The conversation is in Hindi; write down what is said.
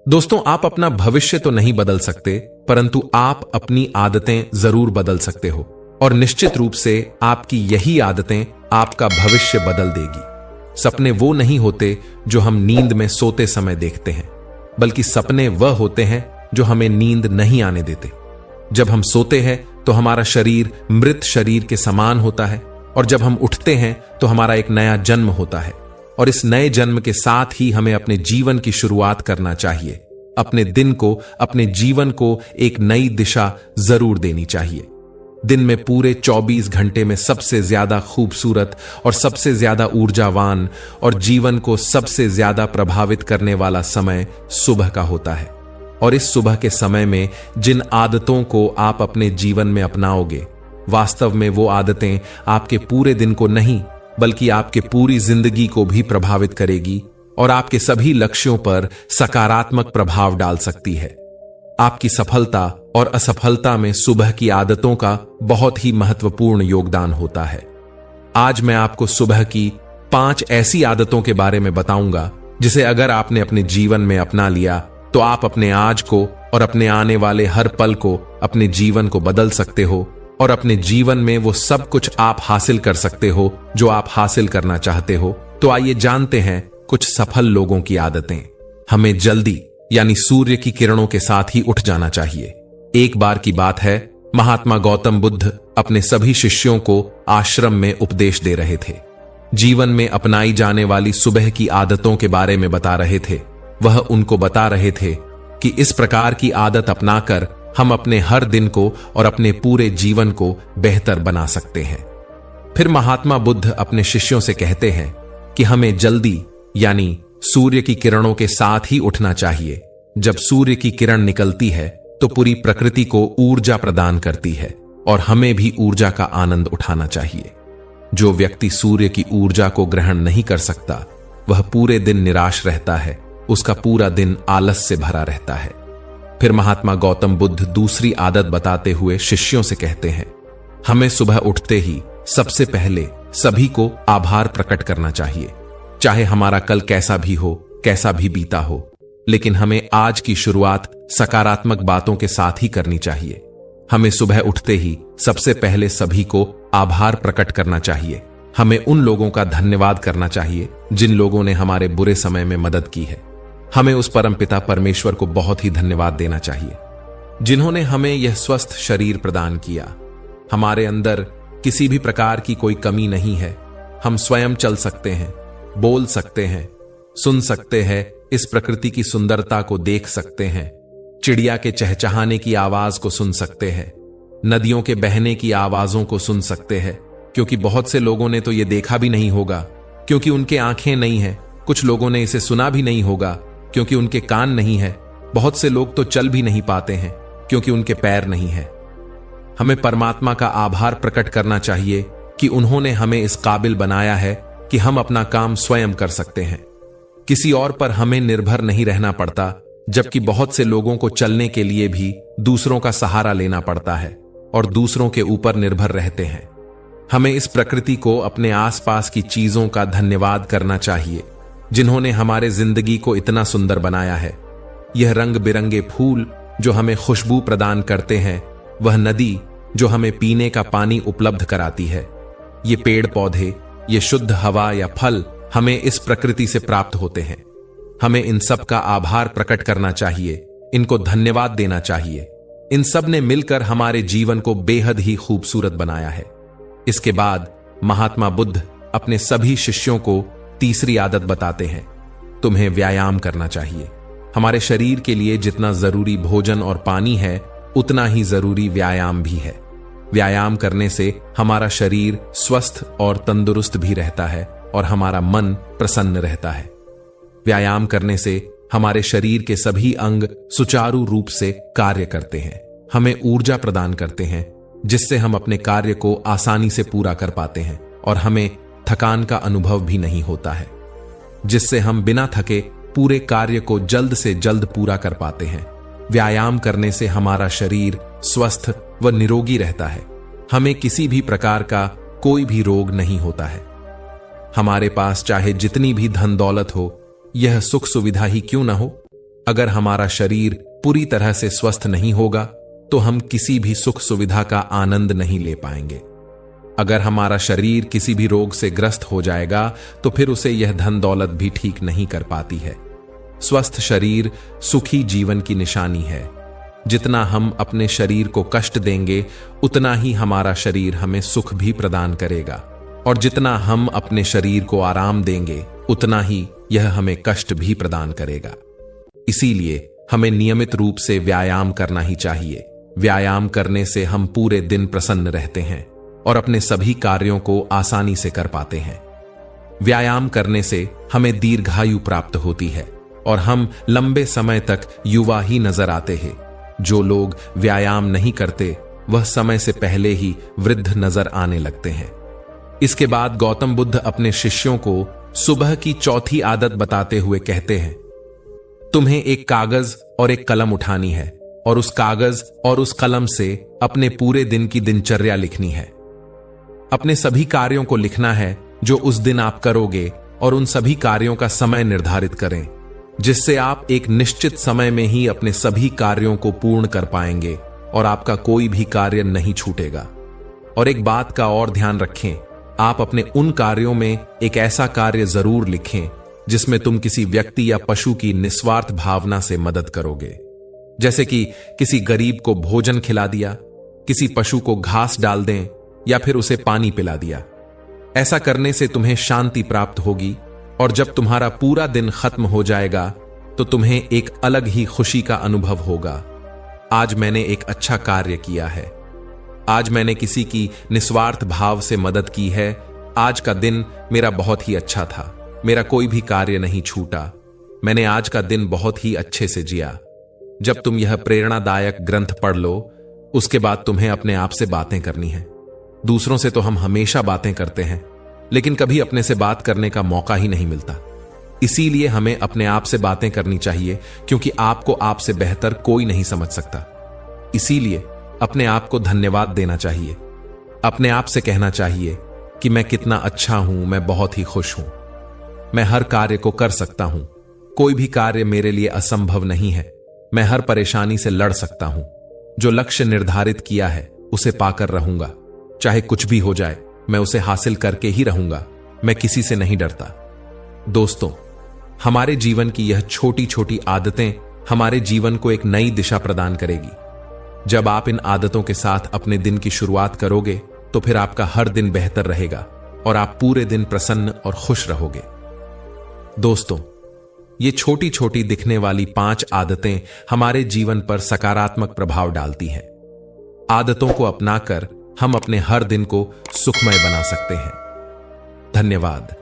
दोस्तों, आप अपना भविष्य तो नहीं बदल सकते, परंतु आप अपनी आदतें जरूर बदल सकते हो और निश्चित रूप से आपकी यही आदतें आपका भविष्य बदल देगी। सपने वो नहीं होते जो हम नींद में सोते समय देखते हैं, बल्कि सपने वह होते हैं जो हमें नींद नहीं आने देते। जब हम सोते हैं तो हमारा शरीर मृत शरीर के समान होता है, और जब हम उठते हैं तो हमारा एक नया जन्म होता है, और इस नए जन्म के साथ ही हमें अपने जीवन की शुरुआत करना चाहिए। अपने दिन को, अपने जीवन को एक नई दिशा जरूर देनी चाहिए। दिन में पूरे 24 घंटे में सबसे ज्यादा खूबसूरत और सबसे ज्यादा ऊर्जावान और जीवन को सबसे ज्यादा प्रभावित करने वाला समय सुबह का होता है। और इस सुबह के समय में जिन आदतों को आप अपने जीवन में अपनाओगे, वास्तव में वो आदतें आपके पूरे दिन को नहीं, बल्कि आपके पूरी जिंदगी को भी प्रभावित करेगी और आपके सभी लक्ष्यों पर सकारात्मक प्रभाव डाल सकती है। आपकी सफलता और असफलता में सुबह की आदतों का बहुत ही महत्वपूर्ण योगदान होता है। आज मैं आपको सुबह की 5 ऐसी आदतों के बारे में बताऊंगा जिसे अगर आपने अपने जीवन में अपना लिया तो आप अपने आज को और अपने आने वाले हर पल को, अपने जीवन को बदल सकते हो और अपने जीवन में वो सब कुछ आप हासिल कर सकते हो जो आप हासिल करना चाहते हो। तो आइए जानते हैं कुछ सफल लोगों की आदतें। हमें जल्दी यानी सूर्य की किरणों के साथ ही उठ जाना चाहिए। एक बार की बात है, महात्मा गौतम बुद्ध अपने सभी शिष्यों को आश्रम में उपदेश दे रहे थे। जीवन में अपनाई जाने वाली सुबह की आदतों के बारे में बता रहे थे। वह उनको बता रहे थे कि इस प्रकार की आदत अपनाकर हम अपने हर दिन को और अपने पूरे जीवन को बेहतर बना सकते हैं। फिर महात्मा बुद्ध अपने शिष्यों से कहते हैं कि हमें जल्दी यानी सूर्य की किरणों के साथ ही उठना चाहिए। जब सूर्य की किरण निकलती है तो पूरी प्रकृति को ऊर्जा प्रदान करती है और हमें भी ऊर्जा का आनंद उठाना चाहिए। जो व्यक्ति सूर्य की ऊर्जा को ग्रहण नहीं कर सकता, वह पूरे दिन निराश रहता है, उसका पूरा दिन आलस से भरा रहता है। फिर महात्मा गौतम बुद्ध दूसरी आदत बताते हुए शिष्यों से कहते हैं, हमें सुबह उठते ही सबसे पहले सभी को आभार प्रकट करना चाहिए। चाहे हमारा कल कैसा भी हो, कैसा भी बीता हो, लेकिन हमें आज की शुरुआत सकारात्मक बातों के साथ ही करनी चाहिए। हमें सुबह उठते ही सबसे पहले सभी को आभार प्रकट करना चाहिए। हमें उन लोगों का धन्यवाद करना चाहिए जिन लोगों ने हमारे बुरे समय में मदद की है। हमें उस परमपिता परमेश्वर को बहुत ही धन्यवाद देना चाहिए जिन्होंने हमें यह स्वस्थ शरीर प्रदान किया। हमारे अंदर किसी भी प्रकार की कोई कमी नहीं है। हम स्वयं चल सकते हैं, बोल सकते हैं, सुन सकते हैं, इस प्रकृति की सुंदरता को देख सकते हैं, चिड़िया के चहचहाने की आवाज को सुन सकते हैं, नदियों के बहने की आवाजों को सुन सकते हैं। क्योंकि बहुत से लोगों ने तो यह देखा भी नहीं होगा क्योंकि उनके आंखें नहीं है। कुछ लोगों ने इसे सुना भी नहीं होगा क्योंकि उनके कान नहीं है। बहुत से लोग तो चल भी नहीं पाते हैं क्योंकि उनके पैर नहीं है। हमें परमात्मा का आभार प्रकट करना चाहिए कि उन्होंने हमें इस काबिल बनाया है कि हम अपना काम स्वयं कर सकते हैं। किसी और पर हमें निर्भर नहीं रहना पड़ता, जबकि बहुत से लोगों को चलने के लिए भी दूसरों का सहारा लेना पड़ता है और दूसरों के ऊपर निर्भर रहते हैं। हमें इस प्रकृति को, अपने आसपास की चीजों का धन्यवाद करना चाहिए जिन्होंने हमारे जिंदगी को इतना सुंदर बनाया है। यह रंग बिरंगे फूल जो हमें खुशबू प्रदान करते हैं, वह नदी जो हमें पीने का पानी उपलब्ध कराती है, ये पेड़ पौधे, ये शुद्ध हवा या फल हमें इस प्रकृति से प्राप्त होते हैं। हमें इन सब का आभार प्रकट करना चाहिए, इनको धन्यवाद देना चाहिए। इन सब ने मिलकर हमारे जीवन को बेहद ही खूबसूरत बनाया है। इसके बाद महात्मा बुद्ध अपने सभी शिष्यों को तीसरी आदत बताते हैं, तुम्हें व्यायाम करना चाहिए। हमारे शरीर के लिए जितना जरूरी भोजन और पानी है, उतना ही जरूरी व्यायाम भी है। व्यायाम करने से हमारा शरीर स्वस्थ और तंदुरुस्त भी रहता है और हमारा मन प्रसन्न रहता है। व्यायाम करने से हमारे शरीर के सभी अंग सुचारू रूप से कार्य करते हैं, हमें ऊर्जा प्रदान करते हैं, जिससे हम अपने कार्य को आसानी से पूरा कर पाते हैं और हमें थकान का अनुभव भी नहीं होता है, जिससे हम बिना थके पूरे कार्य को जल्द से जल्द पूरा कर पाते हैं। व्यायाम करने से हमारा शरीर स्वस्थ व निरोगी रहता है। हमें किसी भी प्रकार का कोई भी रोग नहीं होता है। हमारे पास चाहे जितनी भी धन दौलत हो, यह सुख सुविधा ही क्यों न हो, अगर हमारा शरीर पूरी तरह से स्वस्थ नहीं होगा तो हम किसी भी सुख सुविधा का आनंद नहीं ले पाएंगे। अगर हमारा शरीर किसी भी रोग से ग्रस्त हो जाएगा तो फिर उसे यह धन दौलत भी ठीक नहीं कर पाती है। स्वस्थ शरीर सुखी जीवन की निशानी है। जितना हम अपने शरीर को कष्ट देंगे उतना ही हमारा शरीर हमें सुख भी प्रदान करेगा, और जितना हम अपने शरीर को आराम देंगे उतना ही यह हमें कष्ट भी प्रदान करेगा। इसीलिए हमें नियमित रूप से व्यायाम करना ही चाहिए। व्यायाम करने से हम पूरे दिन प्रसन्न रहते हैं और अपने सभी कार्यों को आसानी से कर पाते हैं। व्यायाम करने से हमें दीर्घायु प्राप्त होती है और हम लंबे समय तक युवा ही नजर आते हैं। जो लोग व्यायाम नहीं करते वह समय से पहले ही वृद्ध नजर आने लगते हैं। इसके बाद गौतम बुद्ध अपने शिष्यों को सुबह की चौथी आदत बताते हुए कहते हैं, तुम्हें एक कागज और एक कलम उठानी है और उस कागज और उस कलम से अपने पूरे दिन की दिनचर्या लिखनी है। अपने सभी कार्यों को लिखना है जो उस दिन आप करोगे और उन सभी कार्यों का समय निर्धारित करें, जिससे आप एक निश्चित समय में ही अपने सभी कार्यों को पूर्ण कर पाएंगे और आपका कोई भी कार्य नहीं छूटेगा। और एक बात का और ध्यान रखें, आप अपने उन कार्यों में एक ऐसा कार्य जरूर लिखें जिसमें तुम किसी व्यक्ति या पशु की निस्वार्थ भावना से मदद करोगे। जैसे कि किसी गरीब को भोजन खिला दिया, किसी पशु को घास डाल दें या फिर उसे पानी पिला दिया। ऐसा करने से तुम्हें शांति प्राप्त होगी और जब तुम्हारा पूरा दिन खत्म हो जाएगा तो तुम्हें एक अलग ही खुशी का अनुभव होगा। आज मैंने एक अच्छा कार्य किया है, आज मैंने किसी की निस्वार्थ भाव से मदद की है, आज का दिन मेरा बहुत ही अच्छा था, मेरा कोई भी कार्य नहीं छूटा, मैंने आज का दिन बहुत ही अच्छे से जिया। जब तुम यह प्रेरणादायक ग्रंथ पढ़ लो उसके बाद तुम्हें अपने आप से बातें करनी है। दूसरों से तो हम हमेशा बातें करते हैं लेकिन कभी अपने से बात करने का मौका ही नहीं मिलता। इसीलिए हमें अपने आप से बातें करनी चाहिए, क्योंकि आपको आपसे बेहतर कोई नहीं समझ सकता। इसीलिए अपने आप को धन्यवाद देना चाहिए, अपने आप से कहना चाहिए कि मैं कितना अच्छा हूं, मैं बहुत ही खुश हूं, मैं हर कार्य को कर सकता हूं, कोई भी कार्य मेरे लिए असंभव नहीं है, मैं हर परेशानी से लड़ सकता हूं, जो लक्ष्य निर्धारित किया है उसे पाकर रहूंगा, चाहे कुछ भी हो जाए मैं उसे हासिल करके ही रहूंगा, मैं किसी से नहीं डरता। दोस्तों, हमारे जीवन की यह छोटी छोटी आदतें हमारे जीवन को एक नई दिशा प्रदान करेगी। जब आप इन आदतों के साथ अपने दिन की शुरुआत करोगे तो फिर आपका हर दिन बेहतर रहेगा और आप पूरे दिन प्रसन्न और खुश रहोगे। दोस्तों, ये छोटी छोटी दिखने वाली 5 आदतें हमारे जीवन पर सकारात्मक प्रभाव डालती हैं। आदतों को अपनाकर हम अपने हर दिन को सुखमय बना सकते हैं। धन्यवाद।